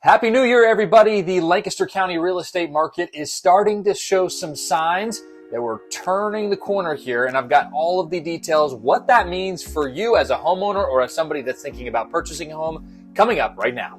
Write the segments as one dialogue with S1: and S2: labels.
S1: Happy New Year, everybody. The Lancaster County real estate market is starting to show some signs that we're turning the corner here, and I've got all of the details, what that means for you as a homeowner or as somebody that's thinking about purchasing a home, coming up right now.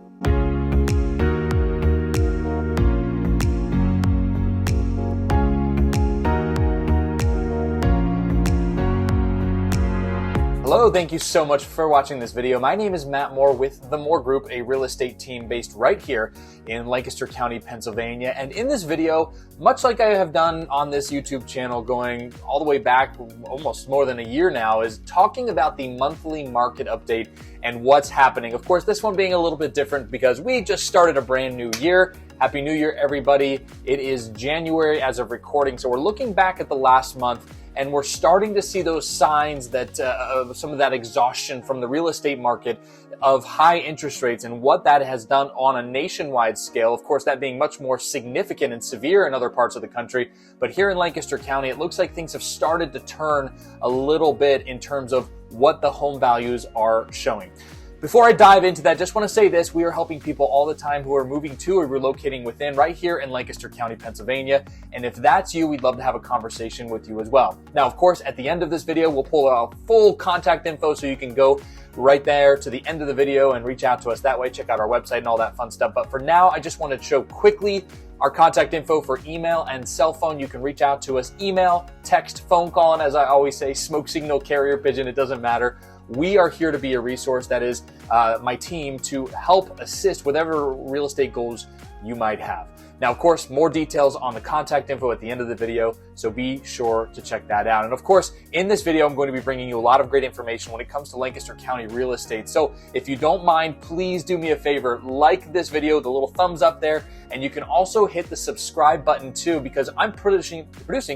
S1: Hello, thank you so much for watching this video. My name is Matt Moore with the Moore Group, a real estate team based right here in Lancaster County, Pennsylvania. And in this video, much like I have done on this YouTube channel going all the way back almost more than a year now, is talking about the monthly market update and what's happening. Of course, this one being a little bit different because we just started a brand new year. Happy New Year, everybody. It is January as of recording, so we're looking back at the last month, and we're starting to see those signs that of some of that exhaustion from the real estate market of high interest rates and what that has done on a nationwide scale. Of course, that being much more significant and severe in other parts of the country. But here in Lancaster County, it looks like things have started to turn a little bit in terms of what the home values are showing. Before I dive into that, just want to say this. We are helping people all the time who are moving to or relocating within right here in Lancaster County, Pennsylvania. And if that's you, we'd love to have a conversation with you as well. Now, of course, at the end of this video, we'll pull out full contact info so you can go right there to the end of the video and reach out to us that way. Check out our website and all that fun stuff. But for now, I just want to show quickly our contact info for email and cell phone. You can reach out to us, email, text, phone call, and as I always say, smoke signal, carrier pigeon, it doesn't matter. We are here to be a resource, that is my team, to help assist whatever real estate goals you might have. Now, of course, more details on the contact info at the end of the video, so be sure to check that out. And of course, in this video, I'm going to be bringing you a lot of great information when it comes to Lancaster County real estate. So if you don't mind, please do me a favor, like this video, the little thumbs up there, and you can also hit the subscribe button too, because I'm producing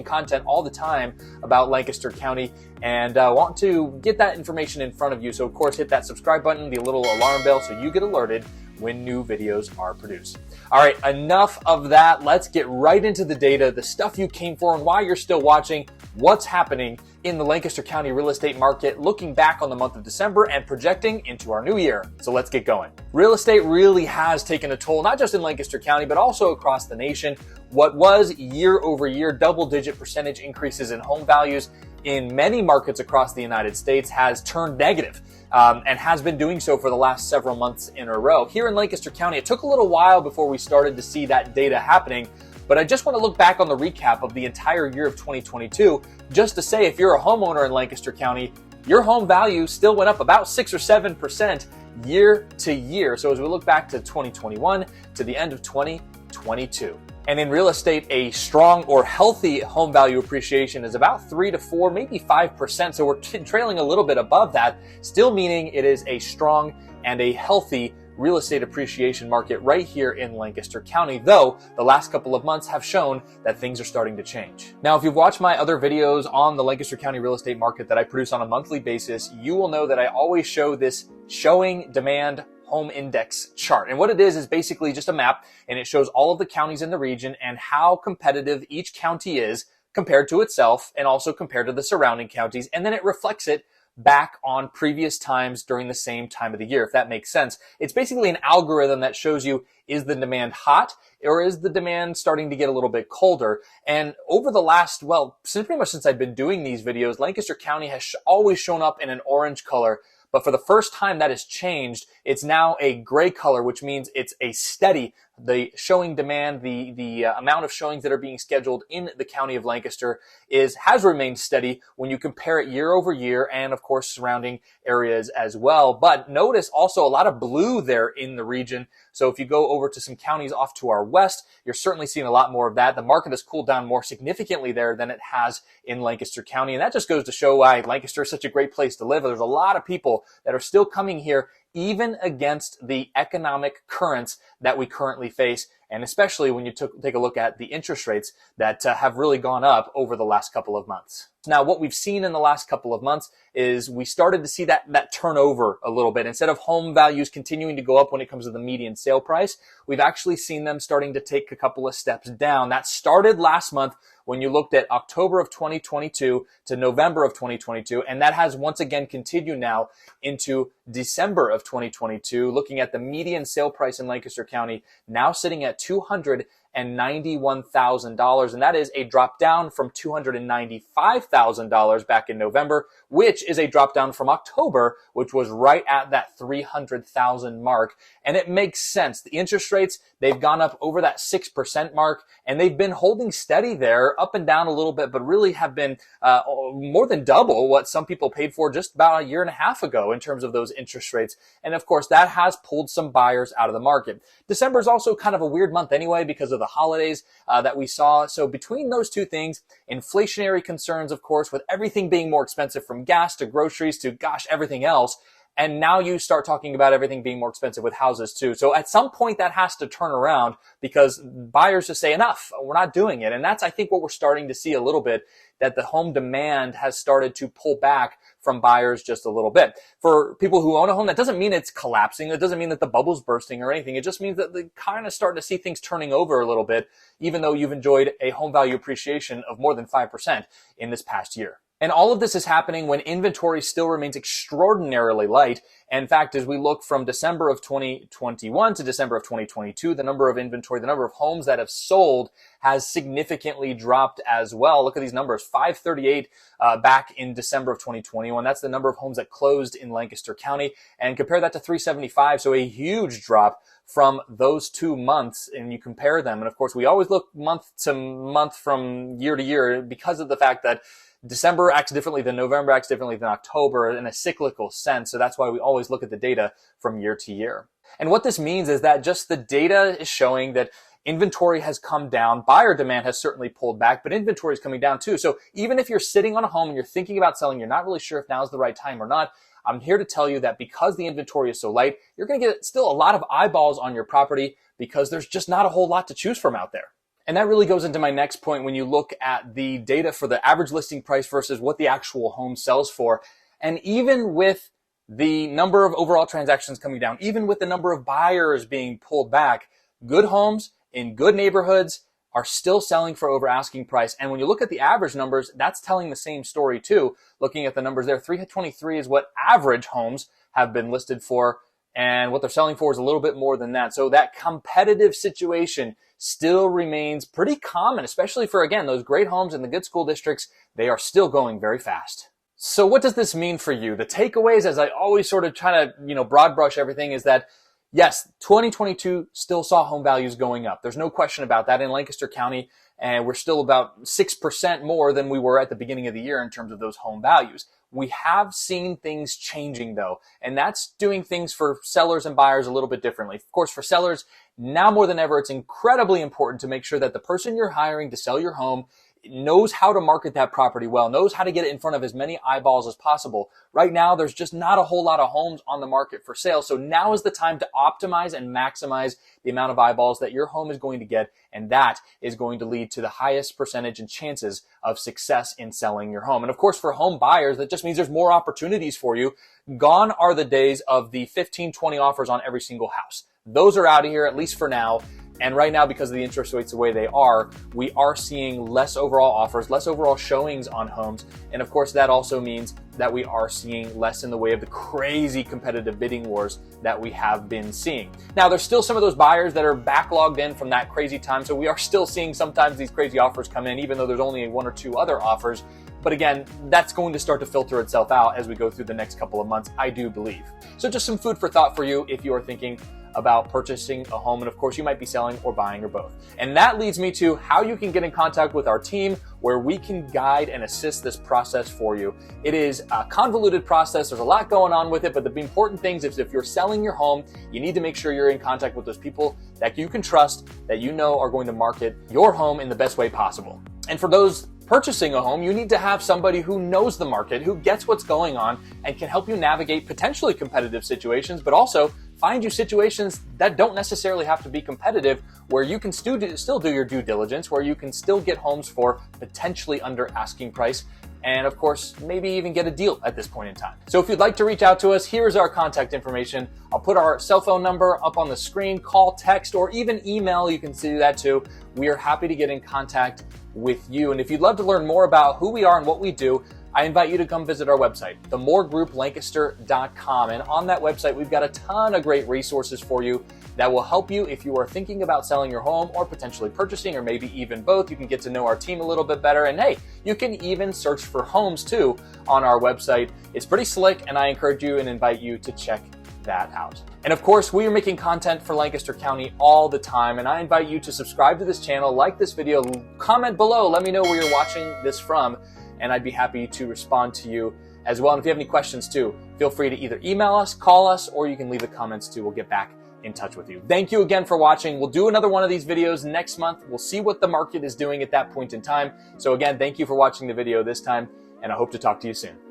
S1: content all the time about Lancaster County and want to get that information in front of you. So of course, hit that subscribe button, the little alarm bell, so you get alerted when new videos are produced. All right, enough of that. Let's get right into the data, the stuff you came for and why you're still watching, what's happening in the Lancaster County real estate market, looking back on the month of December and projecting into our new year. So let's get going. Real estate really has taken a toll, not just in Lancaster County, but also across the nation. What was year over year double-digit percentage increases in home values in many markets across the United States has turned negative. And has been doing so for the last several months in a row. Here in Lancaster County, it took a little while before we started to see that data happening, but I just want to look back on the recap of the entire year of 2022, just to say if you're a homeowner in Lancaster County, your home value still went up about 6 or 7% year to year. So as we look back to 2021 to the end of 2022. And in real estate, a strong or healthy home value appreciation is about 3 to 4, maybe 5%. So we're trailing a little bit above that, still meaning it is a strong and a healthy real estate appreciation market right here in Lancaster County, though the last couple of months have shown that things are starting to change. Now, if you've watched my other videos on the Lancaster County real estate market that I produce on a monthly basis, you will know that I always show this showing demand home index chart. And what it is basically just a map, and it shows all of the counties in the region and how competitive each county is compared to itself and also compared to the surrounding counties. And then it reflects it back on previous times during the same time of the year, if that makes sense. It's basically an algorithm that shows you, is the demand hot or is the demand starting to get a little bit colder? And over the last, pretty much since I've been doing these videos, Lancaster County has always shown up in an orange color. But for the first time that has changed, it's now a gray color, which means it's a steady, the showing demand, the amount of showings that are being scheduled in the county of Lancaster has remained steady when you compare it year over year and of course surrounding areas as well. But notice also a lot of blue there in the region. So if you go over to some counties off to our west, you're certainly seeing a lot more of that. The market has cooled down more significantly there than it has in Lancaster County. And that just goes to show why Lancaster is such a great place to live. There's a lot of people that are still coming here even against the economic currents that we currently face. and especially when you take a look at the interest rates that have really gone up over the last couple of months. Now, what we've seen in the last couple of months is we started to see that turnover a little bit. Instead of home values continuing to go up when it comes to the median sale price, we've actually seen them starting to take a couple of steps down. That started last month when you looked at October of 2022 to November of 2022, and that has once again continued now into December of 2022, looking at the median sale price in Lancaster County now sitting at $291,000, and that is a drop down from $295,000 back in November, which is a drop down from October, which was right at that $300,000 mark. And it makes sense. The interest rates, they've gone up over that 6% mark, and they've been holding steady there, up and down a little bit, but really have been more than double what some people paid for just about a year and a half ago in terms of those interest rates. And of course, that has pulled some buyers out of the market. December is also kind of a weird month anyway because of the holidays that we saw. So between those two things, inflationary concerns, of course, with everything being more expensive from gas to groceries to, gosh, everything else. And now you start talking about everything being more expensive with houses too. So at some point that has to turn around because buyers just say, enough, we're not doing it. And that's, I think, what we're starting to see a little bit, that the home demand has started to pull back from buyers just a little bit. For people who own a home, that doesn't mean it's collapsing. It doesn't mean that the bubble's bursting or anything. It just means that they kind of start to see things turning over a little bit, even though you've enjoyed a home value appreciation of more than 5% in this past year. And all of this is happening when inventory still remains extraordinarily light. In fact, as we look from December of 2021 to December of 2022, the number of inventory, the number of homes that have sold has significantly dropped as well. Look at these numbers, 538 back in December of 2021. That's the number of homes that closed in Lancaster County. And compare that to 375, so a huge drop from those 2 months, and you compare them. And of course, we always look month to month from year to year because of the fact that December acts differently than November, acts differently than October in a cyclical sense. So that's why we always look at the data from year to year. And what this means is that just the data is showing that inventory has come down. Buyer demand has certainly pulled back, but inventory is coming down too. So even if you're sitting on a home and you're thinking about selling, you're not really sure if now's the right time or not, I'm here to tell you that because the inventory is so light, you're going to get still a lot of eyeballs on your property because there's just not a whole lot to choose from out there. And that really goes into my next point when you look at the data for the average listing price versus what the actual home sells for. And even with the number of overall transactions coming down, even with the number of buyers being pulled back, good homes in good neighborhoods are still selling for over asking price. And when you look at the average numbers, that's telling the same story too. Looking at the numbers there, 323 is what average homes have been listed for, and what they're selling for is a little bit more than that. So that competitive situation still remains pretty common, especially for, again, those great homes in the good school districts. They are still going very fast. So what does this mean for you? The takeaways, as I always sort of try to, broad brush everything, is that yes, 2022 still saw home values going up. There's no question about that in Lancaster County, and we're still about 6% more than we were at the beginning of the year in terms of those home values. We have seen things changing though, and that's doing things for sellers and buyers a little bit differently. Of course, for sellers, now more than ever, it's incredibly important to make sure that the person you're hiring to sell your home knows how to market that property well, knows how to get it in front of as many eyeballs as possible. Right now, there's just not a whole lot of homes on the market for sale. So now is the time to optimize and maximize the amount of eyeballs that your home is going to get. And that is going to lead to the highest percentage and chances of success in selling your home. And of course, for home buyers, that just means there's more opportunities for you. Gone are the days of the 15, 20 offers on every single house. Those are out of here, at least for now. And right now, because of the interest rates the way they are, we are seeing less overall offers, less overall showings on homes. And of course, that also means that we are seeing less in the way of the crazy competitive bidding wars that we have been seeing. Now, there's still some of those buyers that are backlogged in from that crazy time. So we are still seeing sometimes these crazy offers come in, even though there's only one or two other offers. But again, that's going to start to filter itself out as we go through the next couple of months, I do believe. So just some food for thought for you if you are thinking about purchasing a home, and of course you might be selling or buying or both. And that leads me to how you can get in contact with our team, where we can guide and assist this process for you. It is a convoluted process. There's a lot going on with it, but the important things is if you're selling your home, you need to make sure you're in contact with those people that you can trust, that you know are going to market your home in the best way possible. And for those purchasing a home, you need to have somebody who knows the market, who gets what's going on, and can help you navigate potentially competitive situations, but also find you situations that don't necessarily have to be competitive, where you can still do your due diligence, where you can still get homes for potentially under asking price, and of course, maybe even get a deal at this point in time. So if you'd like to reach out to us, here's our contact information. I'll put our cell phone number up on the screen, call, text, or even email. You can do that too. We are happy to get in contact with you. And if you'd love to learn more about who we are and what we do, I invite you to come visit our website, themoregroup.lancaster.com. And on that website, we've got a ton of great resources for you that will help you if you are thinking about selling your home or potentially purchasing, or maybe even both. You can get to know our team a little bit better. And hey, you can even search for homes too on our website. It's pretty slick, and I encourage you and invite you to check that out. And of course, we are making content for Lancaster County all the time, and I invite you to subscribe to this channel, like this video, comment below, let me know where you're watching this from, and I'd be happy to respond to you as well. And if you have any questions too, feel free to either email us, call us, or you can leave the comments too. We'll get back in touch with you. Thank you again for watching. We'll do another one of these videos next month. We'll see what the market is doing at that point in time. So again, thank you for watching the video this time, and I hope to talk to you soon.